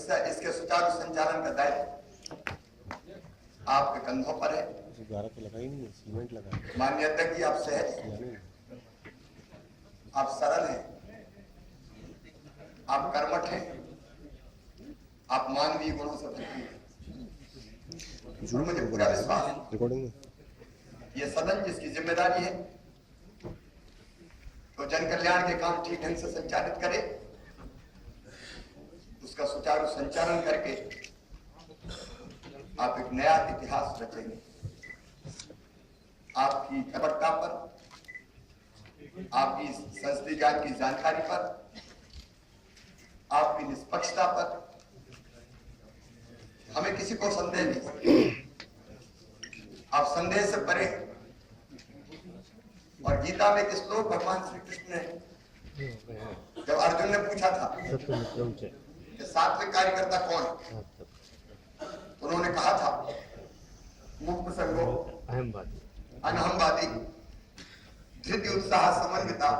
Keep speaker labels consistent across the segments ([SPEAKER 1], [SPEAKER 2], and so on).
[SPEAKER 1] इसके सुचारू संचालन का दायित्व आपके कंधों पर है।
[SPEAKER 2] तो लगा ही नहीं है, सीमेंट लगा।
[SPEAKER 1] माननीय अध्यक्ष जी, आप सहज, आप सरल हैं, आप कर्मठ हैं, आप मानवीय गुणों से भरपूर हैं। मुझे पूरा विश्वास है
[SPEAKER 2] रिकॉर्डिंग
[SPEAKER 1] ये सदन जिसकी जिम्मेदारी है तो जन कल्याण के काम ठीक ढंग से संचालित करे, उसका सुचारू संचालन करके आप एक नया इतिहास रचेंगे। आपकी कपटता पर, आपकी संसदीय ज्ञान की जानकारी पर, आपकी निष्पक्षता पर हमें किसी को संदेह नहीं। आप संदेह से परे। और गीता में एक श्लोक भगवान श्री कृष्ण ने, जब अर्जुन ने पूछा था कि सात्विक कार्यकर्ता कौन है, तो उन्होंने कहा था मुक्त संगो अनहमवादी धृति उत्साह समन्विता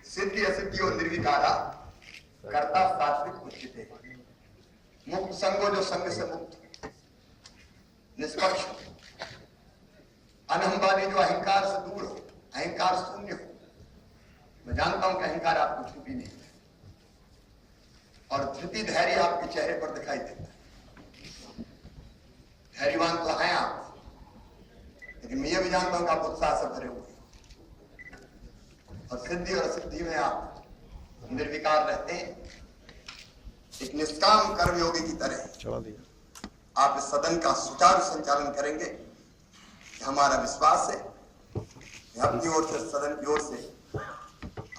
[SPEAKER 1] सिद्धि असिद्धि और निर्विकारा कर्ता सात्विक उचित। मुक्त संगो जो संग से मुक्त, निष्पक्ष, अनहमवादी जो अहंकार से दूर हो, अहंकार शून्य हो। मैं जानता हूं कि अहंकार आपको छुपी नहीं है और धृति धैर्य आपके चेहरे पर दिखाई देता है। धैर्यवान तो हैं आप, लेकिन मैं ये भी जानता हूं कि आप उत्साह से भरे हुए और सिद्धि और असिद्धि में आप निर्विकार रहते हैं। एक निष्काम कर्मयोगी की तरह आप इस सदन का सुचारू संचालन करेंगे, हमारा विश्वास है। अपनी ओर से, सदन की ओर से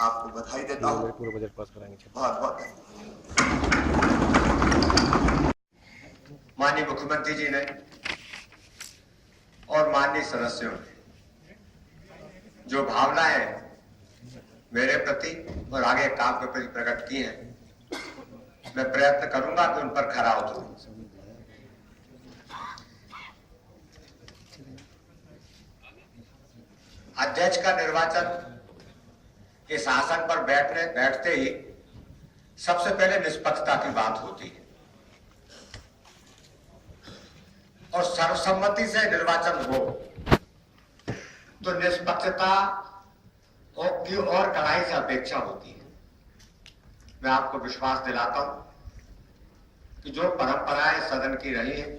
[SPEAKER 1] आपको बधाई देता हूं।
[SPEAKER 2] पूरा बजट पास कराएंगे।
[SPEAKER 1] बहुत बहुत
[SPEAKER 3] माननीय मुख्यमंत्री जी ने और माननीय सदस्यों ने जो भावनाएं मेरे प्रति और आगे काम के प्रति प्रकट की हैं, मैं प्रयत्न करूंगा कि उन पर खरा उतरूं। अध्यक्ष का निर्वाचन इस आसन पर बैठते ही सबसे पहले निष्पक्षता की बात होती है और सर्वसम्मति से निर्वाचन हो तो निष्पक्षता की और कड़ाई से अपेक्षा होती है। मैं आपको विश्वास दिलाता हूं कि जो परंपराएं सदन की रही हैं,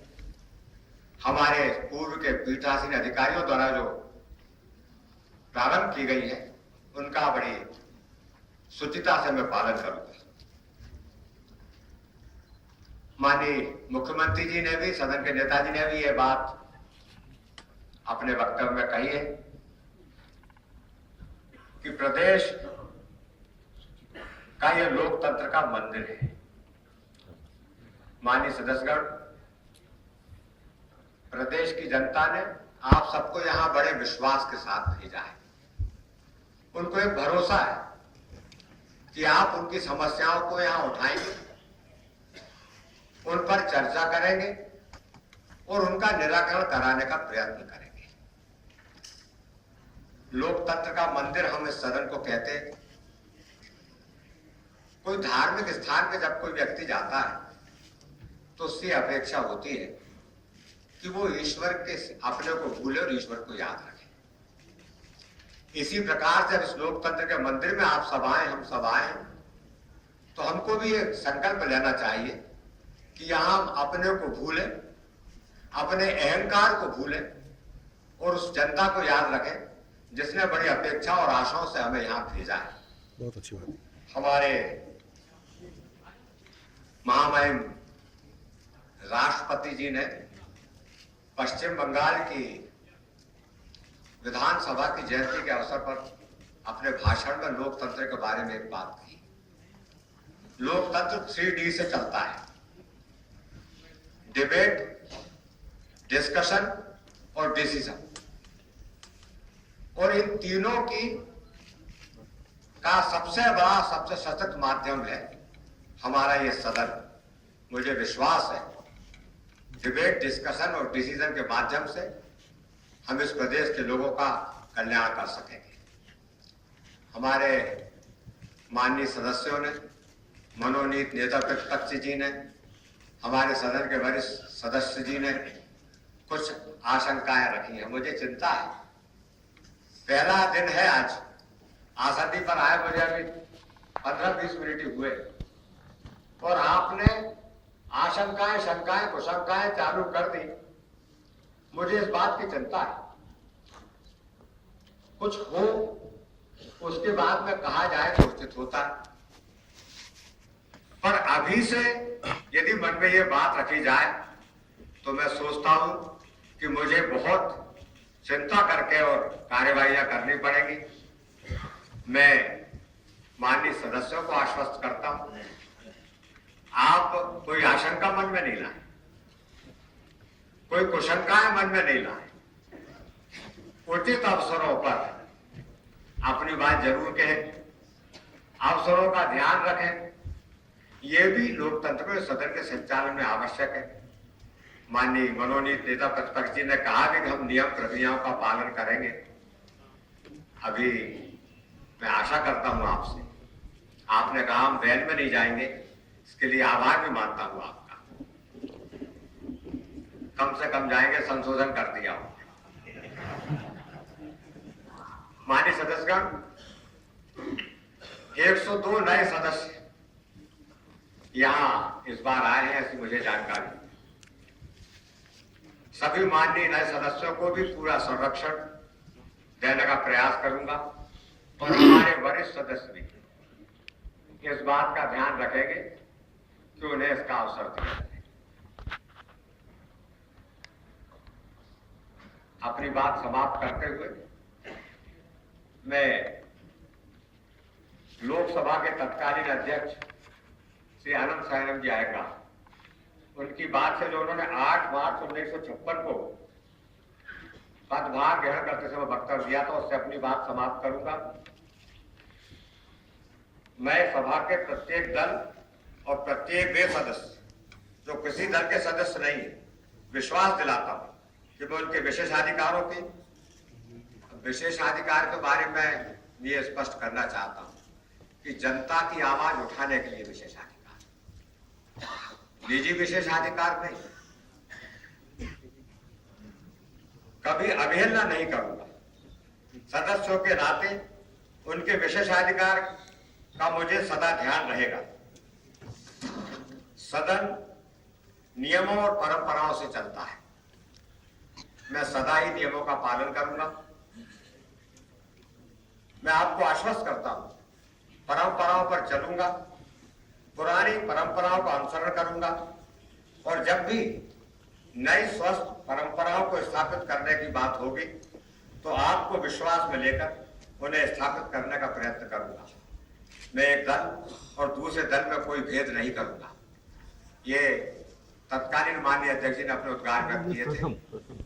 [SPEAKER 3] हमारे पूर्व के पीठासीन अधिकारियों द्वारा जो प्रारंभ की गई है, उनका बड़ी शुचिता से मैं पालन करूंगा। माननीय मुख्यमंत्री जी ने भी, सदन के नेताजी ने भी ये बात अपने वक्तव्य में कही है कि प्रदेश का यह लोकतंत्र का मंदिर है। माननीय सदस्यगण, प्रदेश की जनता ने आप सबको यहां बड़े विश्वास के साथ भेजा है। उनको एक भरोसा है कि आप उनकी समस्याओं को यहां उठाएंगे, उन पर चर्चा करेंगे और उनका निराकरण कराने का प्रयत्न करेंगे। लोकतंत्र का मंदिर हम इस सदन को कहते हैं। कोई धार्मिक स्थान पे जब कोई व्यक्ति जाता है तो उससे अपेक्षा होती है कि वो ईश्वर के अपने को भूले और ईश्वर को याद रखे। इसी प्रकार से इस लोकतंत्र के मंदिर में आप सब आए, हम सब आए, तो हमको भी एक संकल्प लेना चाहिए कि यहां हम अपने को भूलें, अपने अहंकार को भूलें और उस जनता को याद रखें जिसने बड़ी अपेक्षा और आशाओं से हमें यहां भेजा है।
[SPEAKER 2] बहुत अच्छी बात।
[SPEAKER 3] हमारे महामहिम राष्ट्रपति जी ने पश्चिम बंगाल की विधानसभा की जयंती के अवसर पर अपने भाषण में लोकतंत्र के बारे में एक बात कही। लोकतंत्र 3D से चलता है: डिबेट, डिस्कशन और डिसीजन। और इन तीनों की का सबसे बड़ा, सबसे सशक्त माध्यम है हमारा ये सदन। मुझे विश्वास है डिबेट, डिस्कशन और डिसीजन के माध्यम से हम इस प्रदेश के लोगों का कल्याण कर सकेंगे। हमारे माननीय सदस्यों ने, मनोनीत नेता प्रतिपक्ष जी ने हमारे सदन के वरिष्ठ सदस्य जी ने कुछ आशंकाएं रखी हैं। मुझे चिंता है, पहला दिन है आज, आसंदी पर आए मुझे अभी 15-20 मिनट ही हुए और आपने आशंकाएं, शंकाएं, कुशंकाएं चालू कर दी। मुझे इस बात की चिंता है, कुछ हो उसके बाद में कहा जाए तो उचित होता है, पर अभी से यदि मन में ये बात रखी जाए तो मैं सोचता हूं कि मुझे बहुत चिंता करके और कार्यवाहियां करनी पड़ेगी। मैं माननीय सदस्यों को आश्वस्त करता हूं, आप कोई आशंका मन में नहीं लाए, कोई कुशंकाएं मन में नहीं लाए, उचित अवसरों पर अपनी बात जरूर कहें, अवसरों का ध्यान रखें। यह भी लोकतंत्र में सदन के संचालन में आवश्यक है। माननीय मनोनीत नेता प्रतिपक्ष जी ने कहा कि हम नियम प्रक्रियाओं का पालन करेंगे। अभी मैं आशा करता हूं आपसे, आपने कहा हम वेल में नहीं जाएंगे, इसके लिए आभार भी मानता हूं आपका। कम से कम जाएंगे, संशोधन कर दिया हो। माननीय सदस्यगण, 102 नए सदस्य यहां इस बार आए हैं, ऐसी मुझे जानकारी। सभी माननीय नए सदस्यों को भी पूरा संरक्षण देने का प्रयास करूंगा और हमारे वरिष्ठ सदस्य भी इस बात का ध्यान रखेंगे कि उन्हें इसका अवसर दिया जाए। अपनी बात समाप्त करते हुए मैं लोकसभा के तत्कालीन अध्यक्ष श्री आनंद सायरम जी आएगा, उनकी बात से जो उन्होंने 8 मार्च 1956 को पदभार ग्रहण करते समय वक्तव्य दिया था, उससे अपनी बात समाप्त करूंगा। मैं सभा के प्रत्येक दल और प्रत्येक वे सदस्य जो किसी दल के सदस्य नहीं है, विश्वास दिलाता हूं कि मैं उनके विशेषाधिकारों की विशेषाधिकार के बारे में ये स्पष्ट करना चाहता हूं कि जनता की आवाज उठाने के लिए विशेषाधिकार, निजी विशेषाधिकार नहीं। कभी अवहेलना नहीं करूंगा। सदस्यों के नाते उनके विशेषाधिकार का मुझे सदा ध्यान रहेगा। सदन नियमों और परंपराओं से चलता है, मैं सदा ही नियमों का पालन करूंगा। मैं आपको आश्वस्त करता हूं, परंपराओं पर चलूंगा, पुरानी परंपराओं का अनुसरण करूंगा और जब भी नई स्वस्थ परंपराओं को स्थापित करने की बात होगी तो आपको विश्वास में लेकर उन्हें स्थापित करने का प्रयत्न करूंगा। मैं एक दल और दूसरे दल में कोई भेद नहीं करूंगा। ये तत्कालीन माननीय अध्यक्ष जी ने अपने उद्गार व्यक्त किए थे।